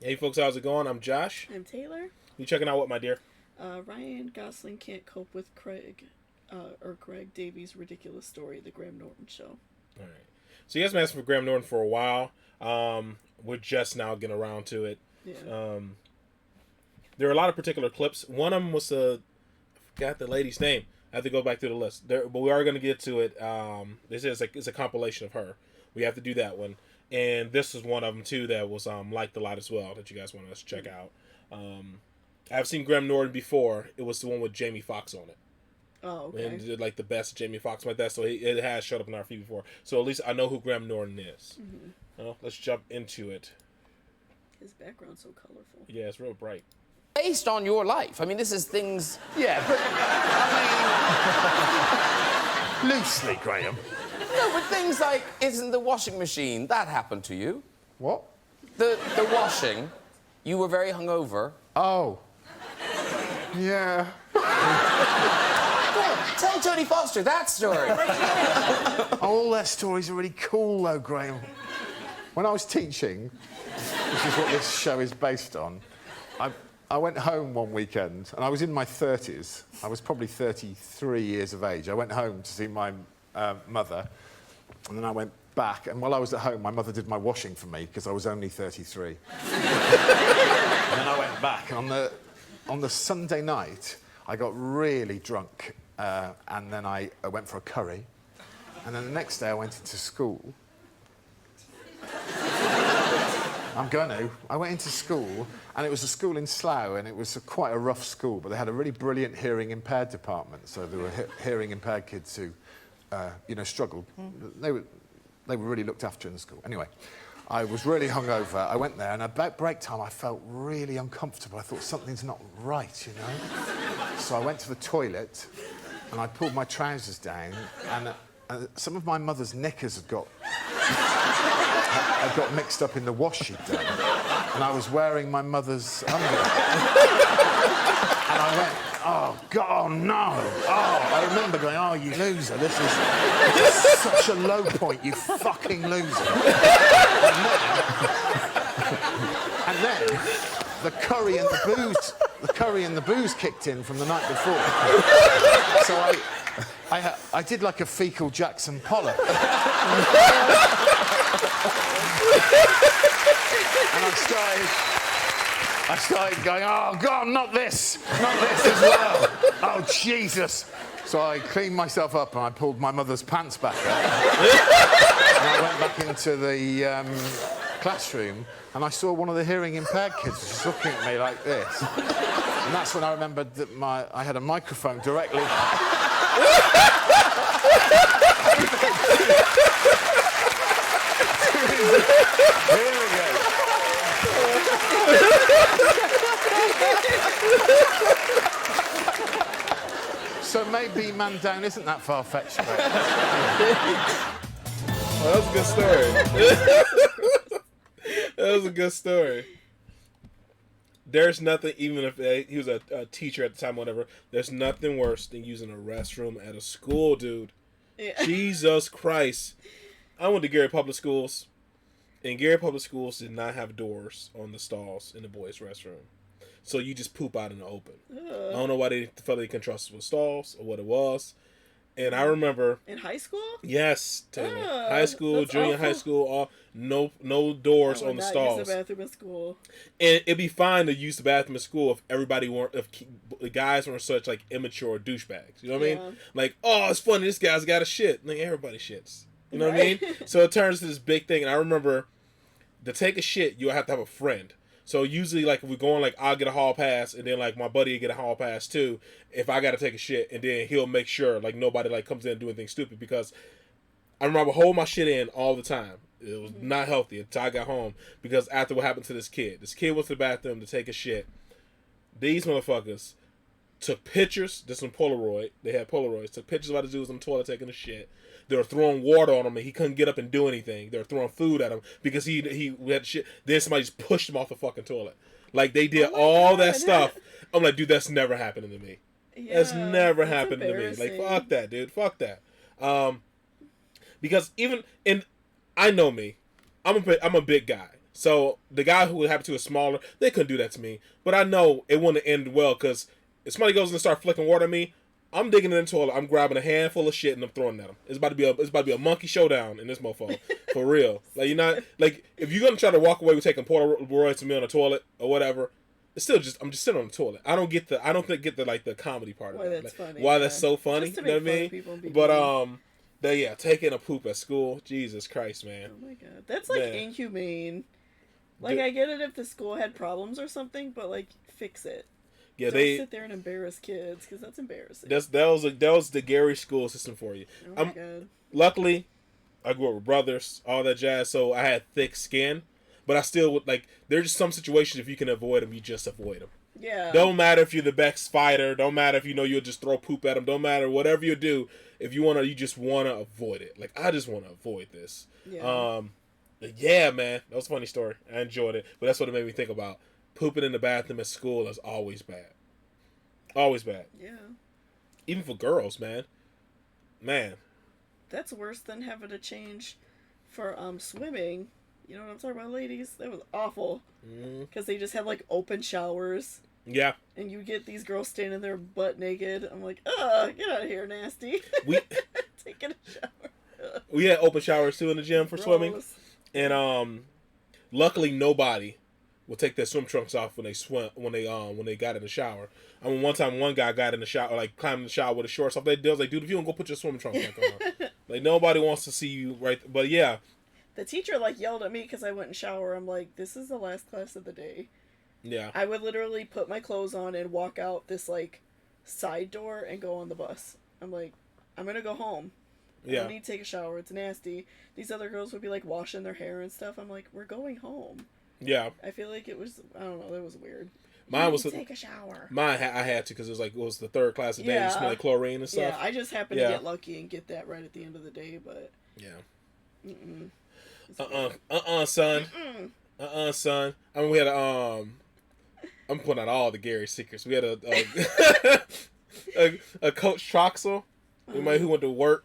Hey folks, how's it going? I'm Josh. I'm Taylor. You checking out what, my dear? Ryan Gosling can't cope with Greg Davies' ridiculous story, The Graham Norton Show. All right. So you guys been asking for Graham Norton for a while. We're just now getting around to it. Yeah. There are a lot of particular clips. One of them was I forgot the lady's name. I have to go back through the list. But we are going to get to it. This is it's a compilation of her. We have to do that one. And this is one of them too that was liked a lot as well that you guys want us to check out. I've seen Graham Norton before. It was the one with Jamie Foxx on it. Oh, okay. And did like the best Jamie Foxx like that, so it has showed up in our feed before. So at least I know who Graham Norton is. Mm-hmm. Well, let's jump into it. His background's so colorful. Yeah, it's real bright. Based on your life. I mean, this is things... Yeah, but, I mean... loosely, Graham. No, but things like, isn't the washing machine, that happened to you? What? The washing, you were very hungover. Oh. Yeah. Go on, tell Jodie Foster that story. All their stories are really cool, though, Graham. When I was teaching, which is what this show is based on, I went home one weekend, and I was in my 30s. I was probably 33 years of age. I went home to see my mother, and then I went back, and while I was at home, my mother did my washing for me, because I was only 33. And then I went back, and on the Sunday night, I got really drunk, and then I went for a curry, and then the next day I went into school. I went into school, and it was a school in Slough, and it was quite a rough school, but they had a really brilliant hearing impaired department, so there were hearing impaired kids who, struggled. They were really looked after in the school. Anyway, I was really hungover. I went there, and about break time, I felt really uncomfortable. I thought something's not right, you know? So I went to the toilet, and I pulled my trousers down, and some of my mother's knickers had got mixed up in the wash she'd done, and I was wearing my mother's underwear. And I went, oh, God, no. Oh, I remember going, oh, you loser, this is such a low point, you fucking loser. And then the curry and the booze kicked in from the night before. So I did like a fecal Jackson Pollock. And I started going, oh, God, not this as well. Oh, Jesus. So I cleaned myself up and I pulled my mother's pants back up. And I went back into the classroom and I saw one of the hearing impaired kids just looking at me like this. And that's when I remembered that I had a microphone directly... Here we go. So maybe Man Down isn't that far-fetched, but... Well, that was a good story. That was a good story. There's nothing, even if he was a teacher at the time, whatever, there's nothing worse than using a restroom at a school, dude. Yeah. Jesus Christ. I went to Gary Public Schools, and Gary Public Schools did not have doors on the stalls in the boys' restroom. So you just poop out in the open. I don't know why they felt they could trust it with stalls or what it was. And I remember... In high school? Yes, Taylor. High school, junior awful. High school, all no doors on the stalls. Use the bathroom at school. And it'd be fine to use the bathroom at school if the guys weren't such like immature douchebags. You know what I mean? Like, oh, it's funny, this guy's got a shit. Like, everybody shits. You know what I mean? So it turns to this big thing. And I remember to take a shit, you have to have a friend. So usually, like, if we're going, like, I'll get a hall pass, and then, like, my buddy will get a hall pass, too, if I got to take a shit, and then he'll make sure, like, nobody, like, comes in and do anything stupid, because I remember holding my shit in all the time. It was not healthy until I got home, because after what happened to this kid went to the bathroom to take a shit. These motherfuckers took pictures, this one Polaroid, they had Polaroids, took pictures of how the dude was on the toilet taking a shit. They were throwing water on him, and he couldn't get up and do anything. They were throwing food at him because he had shit. Then somebody just pushed him off the fucking toilet. Like, they did all that stuff. I'm like, dude, that's never happening to me. Yeah, that's never happened to me. Like, fuck that, dude. Fuck that. Because even, and I know me. I'm a big guy. So the guy who it happened to is smaller. They couldn't do that to me. But I know it wouldn't end well because if somebody goes and start flicking water at me, I'm digging in the toilet. I'm grabbing a handful of shit and I'm throwing it at them. It's about to be a monkey showdown in this mofo. For real. Like, you're not, like, if you're going to try to walk away with taking Polaroids to me on the toilet or whatever, it's still just, I'm just sitting on the toilet. I don't get the like the comedy part of it. That's like, funny. Why that's so funny. Just to You know make what I fun of mean? people and be But, yeah, taking a poop at school. Jesus Christ, man. Oh my god. That's like inhumane. Like, I get it if the school had problems or something, but like, fix it. Yeah, Don't sit there and embarrass kids, because that's embarrassing. That was the Gary school system for you. Oh my god. Luckily, I grew up with brothers, all that jazz, so I had thick skin. But I still would, like, there's just some situations if you can avoid them, you just avoid them. Yeah. Don't matter if you're the best fighter. Don't matter if you know you'll just throw poop at them. Don't matter whatever you do. If you just wanna avoid it. Like, I just want to avoid this. Yeah. Yeah, man, that was a funny story. I enjoyed it, but that's what it made me think about. Pooping in the bathroom at school is always bad. Always bad. Yeah. Even for girls, man. Man. That's worse than having to change for swimming. You know what I'm talking about, ladies? That was awful. Because they just had like open showers. Yeah. And you get these girls standing there butt naked. I'm like, ugh, get out of here, nasty. Taking a shower. We had open showers too in the gym for Gross. swimming. And luckily nobody would take their swim trunks off when they got in the shower. I mean, one time one guy got in the shower, like climbed in the shower with his shorts off. They was like, dude, if you don't go put your swim trunks back on. Like, nobody wants to see you but yeah. The teacher like yelled at me because I went in shower. I'm like, this is the last class of the day. Yeah. I would literally put my clothes on and walk out this like side door and go on the bus. I'm like, I'm gonna go home. I don't need to take a shower. It's nasty. These other girls would be like washing their hair and stuff. I'm like, we're going home. Yeah. I feel like it was, I don't know, that was weird. Mine was take a shower. Mine, I had to because it was the third class of the day. You smell like chlorine and stuff. Yeah, I just happened to get lucky and get that right at the end of the day, but yeah. Son. Son. I mean, we had I'm putting out all the Gary secrets. We had a Coach Troxel. Anybody who went to work,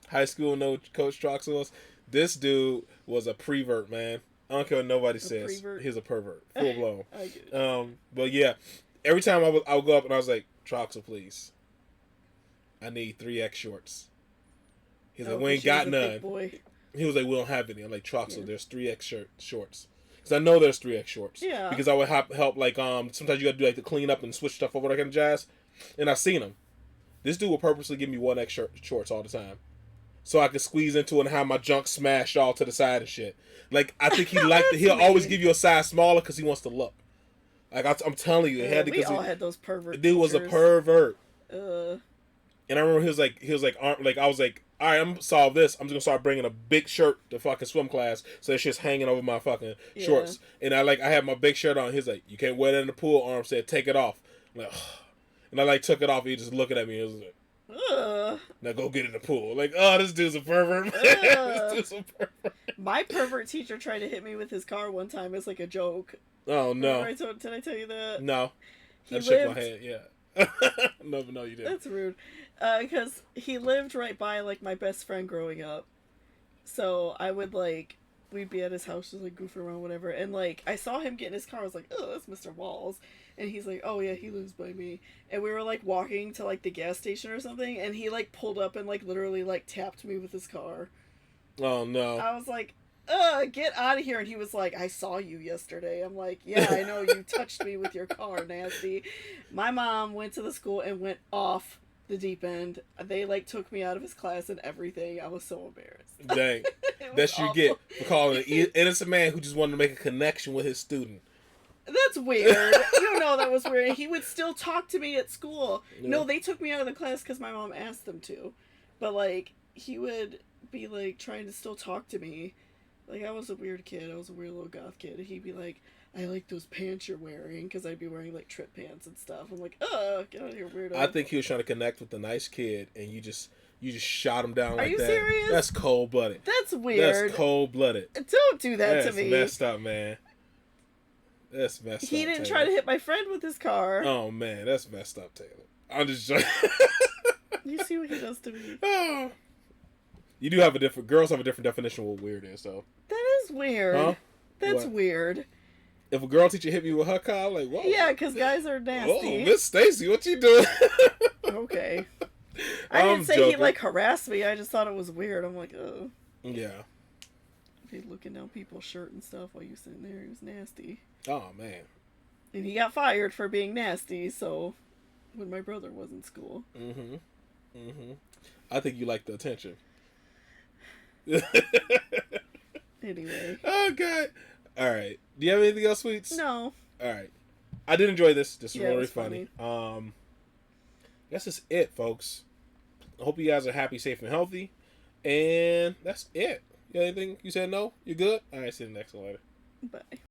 high school, know Coach Troxel was. This dude was a prevert, man. I don't care what nobody says. He's a pervert, full blown. I get it. But yeah, every time I would go up and I was like, Troxel, please, I need 3X shorts. He's like, we ain't got none. He was like, we don't have any. I'm like, Troxel, there's 3X shorts. Because I know there's 3X shorts. Yeah. Because I would help like, sometimes you got to do like the clean up and switch stuff over, that kind of jazz. And I seen him. This dude will purposely give me 1X shorts all the time. So I could squeeze into it and have my junk smashed all to the side and shit. Like, I think he'll always give you a size smaller because he wants to look. Like, I'm telling you, we all had those perverts. Dude was a pervert. And I remember he was like, I was like, all right, I'm gonna solve this. I'm just gonna start bringing a big shirt to fucking swim class, so that shit's hanging over my fucking shorts. And I had my big shirt on. He's like, you can't wear that in the pool. Arm said, take it off. I'm like, ugh. And I like took it off. He just looking at me. He was like, now go get in the pool. Like, oh, this dude's a pervert. This dude's a pervert. My pervert teacher tried to hit me with his car one time as like a joke. Oh no! Did I tell you that? No. He shook my head. Yeah. No, you didn't. That's rude. Because he lived right by like my best friend growing up, so I would like we'd be at his house just like goofing around whatever, and like I saw him get in his car. I was like, oh, that's Mr. Walls. And he's like, oh yeah, he lives by me. And we were like walking to like the gas station or something, and he like pulled up and like literally like tapped me with his car. Oh no. I was like, get out of here. And he was like, I saw you yesterday. I'm like, yeah, I know, you touched me with your car, nasty. My mom went to the school and went off the deep end. They like took me out of his class and everything. I was so embarrassed. Dang. That's you get for calling an innocent man who just wanted to make a connection with his student. That's weird. You know, that was weird. He would still talk to me at school. Yeah. No, they took me out of the class because my mom asked them to. But, like, he would be, like, trying to still talk to me. Like, I was a weird kid. I was a weird little goth kid. He'd be like, I like those pants you're wearing, because I'd be wearing, like, trip pants and stuff. I'm like, get out of here, weirdo. I think he was trying to connect with the nice kid, and you just shot him down like that. Are you serious? That's cold-blooded. That's weird. That's cold-blooded. Don't do that to me. That's messed up, man. That's messed up. He didn't Taylor. try to hit my friend with his car. Oh man, that's messed up, Taylor. I'm just joking. You see what he does to me. You do have girls have a different definition of what weird is, though. That is weird. Huh? That's What? weird. If a girl teacher hit me with her car, I'm like, whoa. Yeah, because guys are Oh, nasty. Miss Stacy, what you doing? Okay. I I'm didn't say he joking. like harassed me. I just thought it was weird. I'm like, oh. Yeah. He's looking down people's shirt and stuff while you sitting there. He was nasty. Oh, man. And he got fired for being nasty, so when my brother was in school. Mm-hmm. Mm-hmm. I think you like the attention. Anyway. Oh, God. All right. Do you have anything else, Sweets? No. All right. I did enjoy this. This was Yeah, it really was funny. That's just it, folks. I hope you guys are happy, safe, and healthy. And that's it. You got anything? You said no? You good? All right, see you next one later. Bye.